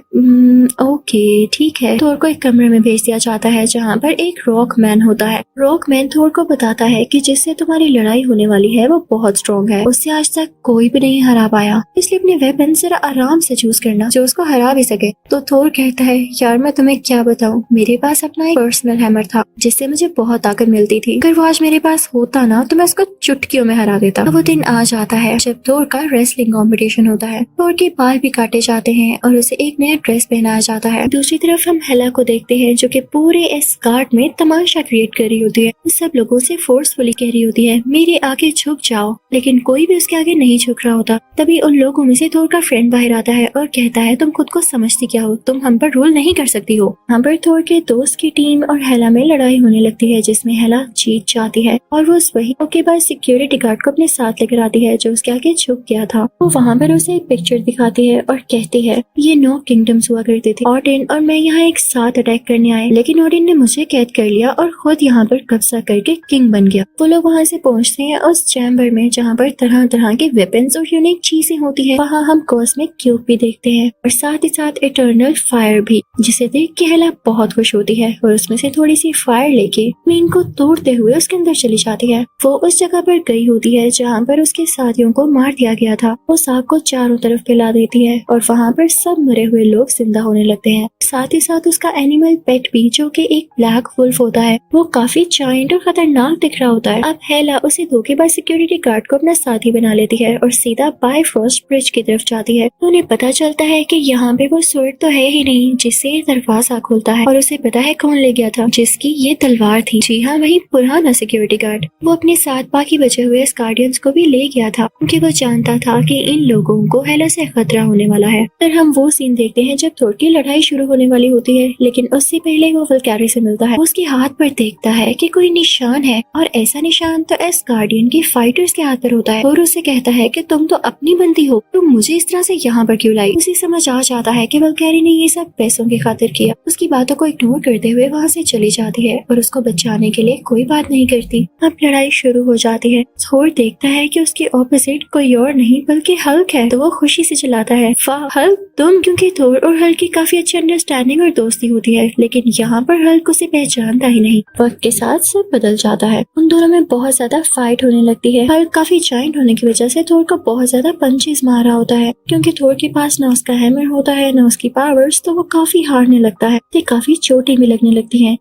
ओके ठीक है। थोर को एक कमरे में भेज दिया जाता है जहाँ पर एक रॉक मैन होता है। रॉक मैन थोर को बताता है कि जिससे तुम्हारी लड़ाई होने वाली है वो बहुत स्ट्रॉन्ग है, उससे आज तक कोई भी नहीं हरा पाया, इसलिए अपने वेपन जरा आराम से चूज करना जो उसको हरा भी सके। तो थोर कहता है यार मैं तुम्हें क्या बताऊं, मेरे पास अपना एक पर्सनल हैमर था जिससे मुझे बहुत ताकत मिलती थी, अगर वो आज मेरे पास होता ना तो मैं उसको चुटकियों में हरा देता। तो वो दिन आ जाता है जब थोर का रेसलिंग कंपटीशन होता है। थोर के बाल भी काटे जाते हैं और उसे एक नया ड्रेस पहनाया जाता है। दूसरी तरफ हम हेला को देखते हैं जो कि पूरे एस्गार्ड में तमाशा क्रिएट कर रही होती है। सब लोगों से फोर्सफुली कह रही होती है मेरे आगे झुक जाओ, लेकिन कोई भी उसके आगे नहीं झुक रहा होता। तभी उन लोगों में से थोर का फ्रेंड बाहर आता है और कहता है तुम खुद को समझती क्या हो, तुम हम पर रूल नहीं कर सकती हो। हम पर थोर के दोस्त की टीम और हेला में लड़ाई होने लगती है जिसमें हेला जीत जाती है और वो वही के बाद सिक्योरिटी गार्ड को अपने साथ लेकर आती है जो उसके आगे झुक गया था। वो वहाँ पर उसे एक पिक्चर दिखाती है और कहती है ये 9 किंगडम्स हुआ करते थे, ऑडिन और मैं यहाँ एक साथ अटैक करने आए, लेकिन ऑडिन ने मुझे कैद कर लिया और खुद यहाँ पर कब्जा करके किंग बन गया। वो लोग वहाँ से पहुँचते हैं उस चैम्बर में जहाँ पर तरह तरह के वेपन्स और यूनिक चीजें होती है। वहाँ हम कॉस्मिक क्यूब भी देखते हैं और साथ ही साथ इटर्नल फायर भी, जिसे देख के हेला बहुत खुश होती है और उसमें से थोड़ी सी फायर लेके प्लेन को तोड़ते हुए उसके अंदर चली जाती है। वो उस जगह पर गई होती है जहाँ पर उसके साथियों को मार दिया गया था। वो आग को चारों तरफ फैला देती है और वहाँ पर सब मरे हुए लोग जिंदा होने लगते हैं। साथ ही साथ उसका एनिमल पेट भी, जो कि एक ब्लैक वुल्फ होता है, वो काफी जायंट और खतरनाक दिख रहा होता है। अब हेला उसे धोखेबाज सिक्योरिटी गार्ड को अपना साथी बना लेती है और सीधा बायफ्रॉस्ट ब्रिज की तरफ जाती है। तो उन्हें पता चलता है कि यहाँ पे वो स्वॉर्ड तो है ही नहीं जिससे ये दरवाजा खोलता है, और उसे पता है कौन ले गया था जिसकी ये तलवार थी। जी हाँ, वही पुराना सिक्योरिटी गार्ड। वो अपने साथ बाकी बचे हुए गार्डियंस को भी ले गया था क्योंकि वो जानता था कि इन लोगों को हेला से खतरा होने वाला है। फिर हम वो सीन देखते हैं जब थोर की लड़ाई शुरू होने वाली होती है, लेकिन उससे पहले वो वल्कैरी से मिलता है। उसके हाथ पर देखता है कि कोई निशान है, और ऐसा निशान तो एस गार्डियन के फाइटर्स के हाथ पर होता है। और उसे कहता है कि तुम तो अपनी बंदी हो, तुम मुझे इस तरह से यहाँ पर क्यों लाई। उसे समझ आ जाता है कि वल्कैरी ने ये सब पैसों की खातिर किया। उसकी बातों को इग्नोर करते हुए वहाँ से चली जाती है और उसको बचाने के लिए कोई बात नहीं करती। अब लड़ाई शुरू हो जाती है। थोर देखता है कि उसके ऑपोजिट कोई और नहीं बल्कि हल्क है, तो वो खुशी से चिल्लाता है, वाह हल्क तुम। क्योंकि थोर और हल्क की काफी अच्छी अंडरस्टैंडिंग और दोस्ती होती है, लेकिन यहाँ पर हल्क उसे पहचानता ही नहीं। वक्त के साथ सब बदल जाता है। उन दोनों में बहुत ज्यादा फाइट होने लगती है। हल्क काफी जायंट होने की वजह से थोर को बहुत ज्यादा पंचेस मार रहा होता है। क्योंकि थोर के पास न उसका हैमर होता है न उसकी पावर्स, तो वो काफी हारने लगता है। ते काफी चोटें भी लगने लगती हैं।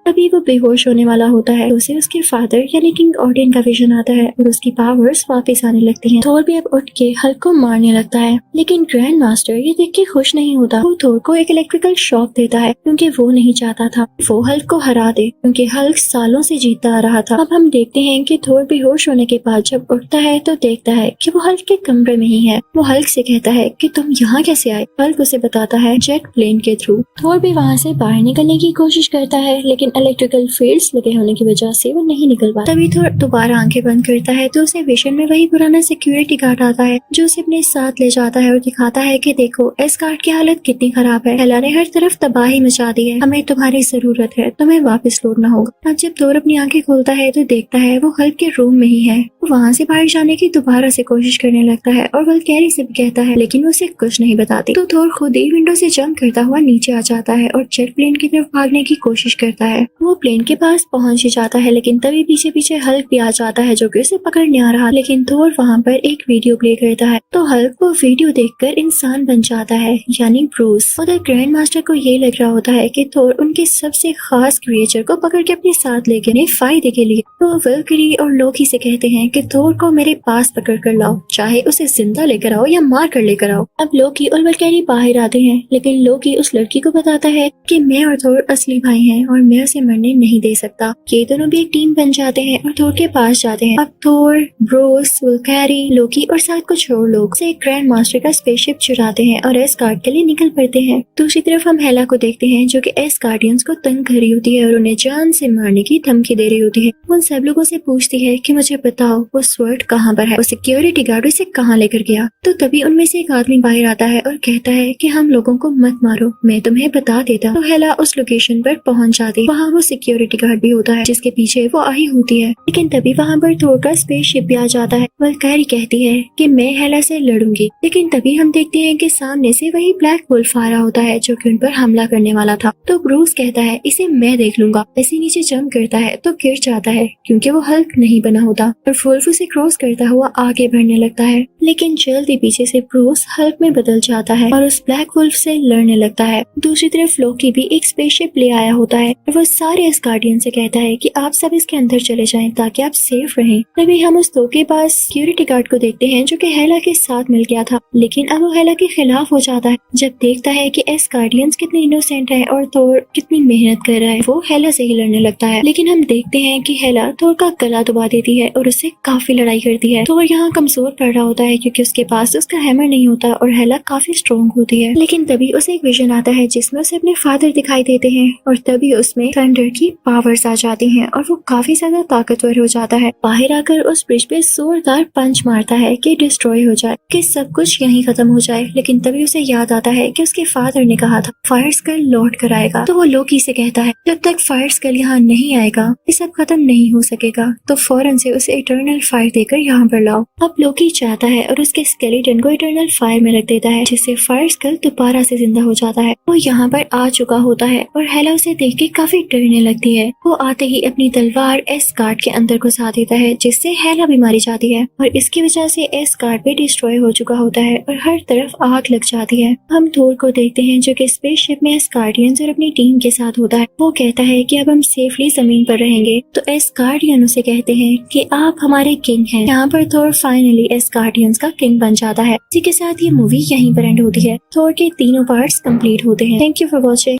तभी वो बेहोश होने वाला होता है। उसे उसके फादर यानी किंग ऑडियन का विजन आता है और उसकी पावर्स वापस आने लगती हैं। थोर भी अब उठ के हल्क को मारने लगता है, लेकिन ग्रैंड मास्टर ये देख के खुश नहीं होता। वो थोर को एक इलेक्ट्रिकल शॉक देता है क्योंकि वो नहीं चाहता था वो हल्क को हरा दे, क्योंकि हल्क सालों से जीतता आ रहा था। अब हम देखते हैं कि थोर बेहोश होने के बाद जब उठता है तो देखता है कि वो हल्क के कमरे में ही है। वो हल्क से कहता है कि तुम यहाँ कैसे आए। हल्क उसे बताता है जेट प्लेन के थ्रू। थोर भी वहाँ से बाहर निकलने की कोशिश करता है, लेकिन इलेक्ट्रिकल फील्ड्स लगे होने की वजह से वो नहीं निकल पाता। तभी थोर दोबारा आंखें बंद करता है तो उसे विजन में वही पुराना सिक्योरिटी गार्ड आता है, जो उसे अपने साथ ले जाता है और दिखाता है कि देखो इस गार्ड की हालत कितनी खराब है। हेला ने हर तरफ तबाही मचा दी है, हमें तुम्हारी जरूरत है, तुम्हें वापस लौटना होगा। अब जब थोर अपनी आंखें खोलता है तो देखता है वो हल्क के रूम में ही है। वो वहाँ से बाहर जाने की दोबारा से कोशिश करने लगता है और वल्कैरी से भी कहता है, लेकिन वो उसे कुछ नहीं बताती। तो थोर खुद ही विंडो से जंप करता हुआ नीचे आ जाता है और जेट प्लेन की तरफ भागने की कोशिश करता है। वो प्लेन के पास पहुंच ही जाता है, लेकिन तभी पीछे पीछे हल्क भी आ जाता है जो कि उसे पकड़ने आ रहा। लेकिन थोर वहाँ पर एक वीडियो प्ले करता है तो हल्क वो वीडियो देखकर इंसान बन जाता है, यानी ब्रूस। उधर ग्रैंड मास्टर को ये लग रहा होता है कि थोर उनके सबसे खास क्रिएचर को पकड़ के अपने साथ लेके आए फायदे के लिए। तो वल्कैरी और लोकी से कहते हैं कि थोर को मेरे पास पकड़ कर लाओ, चाहे उसे जिंदा लेकर आओ या मार कर लेकर आओ। अब लोकी और वल्कैरी बाहर आते हैं, लेकिन लोकी उस लड़की को बताता है कि मैं और थोर असली भाई हैं और मैं उसे मरने नहीं दे सकता। ये दोनों भी एक टीम बन जाते हैं और थोर के पास जाते हैं। अब थोर, ब्रूस, वल्कैरी, लोकी और साथ कुछ और लोग से ग्रैंड मास्टर का स्पेसशिप चुराते हैं और एस गार्ड के लिए निकल पड़ते हैं। दूसरी तरफ हम हेला को देखते हैं जो कि एस गार्डियंस को तंग कर रही होती है और उन्हें जान से मारने की धमकी दे रही होती है। वो उन सब लोगों से पूछती है कि मुझे बताओ वो स्वॉर्ड कहाँ पर है, वो सिक्योरिटी गार्ड उसे कहाँ लेकर गया। तो तभी उनमें से एक आदमी बाहर आता है और कहता है कि हम लोगों को मत मारो, मैं तुम्हें बता देता। तो हेला उस लोकेशन पर पहुंच जाती। वहाँ वो सिक्योरिटी गार्ड भी होता है जिसके पीछे वो आई होती है, लेकिन तभी वहाँ पर थोर का स्पेसशिप भी आ जाता है। वल्कैरी कहती है कि मैं हेला से लड़ूंगी, लेकिन तभी हम देखते हैं कि सामने से वही ब्लैक वुल्फ आ रहा होता है जो कि उन पर हमला करने वाला था। तो ब्रूस कहता है इसे मैं देख लूंगा। ऐसे नीचे जंप करता है तो गिर जाता है क्योंकि वो हल्क नहीं बना होता और वुल्फ उसे क्रॉस करता हुआ आगे बढ़ने लगता है, लेकिन जल्दी पीछे से ब्रूस हल्क में बदल जाता है और उस ब्लैक वुल्फ से लड़ने लगता है। दूसरी तरफ लोकी भी एक स्पेसशिप ले आया होता है और वो सारे एस्गार्डियन से कहता है कि आप सब इसके अंदर चले जाएं ताकि आप सेफ रहें। तभी हम उस धोखेबाज सिक्योरिटी गार्ड को देखते हैं जो कि हेला के साथ मिल गया था, लेकिन अब वो हेला के खिलाफ हो जाता है जब देखता है कि एस्गार्डियंस कितने इनोसेंट है और थोर कितनी मेहनत कर रहा है। वो हेला से ही लड़ने लगता है, लेकिन हम देखते हैं कि हेला थोर का गला दबा देती है और उससे काफी लड़ाई करती है। थोर यहाँ कमजोर पड़ रहा होता है क्योंकि उसके पास उसका हैमर नहीं होता और हेला काफी स्ट्रॉन्ग होती है। लेकिन तभी उसे एक विजन आता है जिसमें उसे अपने फादर दिखाई देते हैं और तभी उसमें थंडर की पावर्स आ जाती हैं और वो काफी ज्यादा ताकतवर हो जाता है। बाहर आकर उस ब्रिज पे जोरदार पंच मारता है कि डिस्ट्रॉय हो जाए, कि सब कुछ यहीं खत्म हो जाए। लेकिन तभी उसे याद आता है कि उसके फादर ने कहा था फायर स्कल लौट कर आएगा। तो वो लोकी से कहता है जब तक फायर स्कल यहाँ नहीं आएगा ये सब खत्म नहीं हो सकेगा, तो फौरन से उसे इटर्नल फायर देकर यहाँ पर लाओ। अब लोकी चाहता है और उसके स्केलेटन को इटर्नल फायर में रख देता है जिससे फायर स्कल दोबारा से जिंदा हो जाता है। वो यहाँ पर आ चुका होता है और हेला उसे देख के काफी डरने लगती है। वो आते ही अपनी तलवार एस्गार्ड के अंदर घुसा देता है, जिससे हेला भी मारी जाती है और इसकी वजह से एस्गार्ड भी डिस्ट्रॉय हो चुका होता है और हर तरफ आग लग जाती है। हम थोर को देखते हैं जो कि स्पेसशिप में एस्गार्डियंस और अपनी टीम के साथ होता है। वो कहता है कि अब हम सेफली जमीन पर रहेंगे, तो एस्गार्डियन उसे कहते हैं कि आप हमारे किंग हैं। यहाँ पर थोर फाइनली एस्गार्डियंस का किंग बन जाता है। इसी के साथ ये मूवी यहीं पर एंड होती है। थोर के तीनों पार्ट्स कंप्लीट होते हैं। Thank you for watching.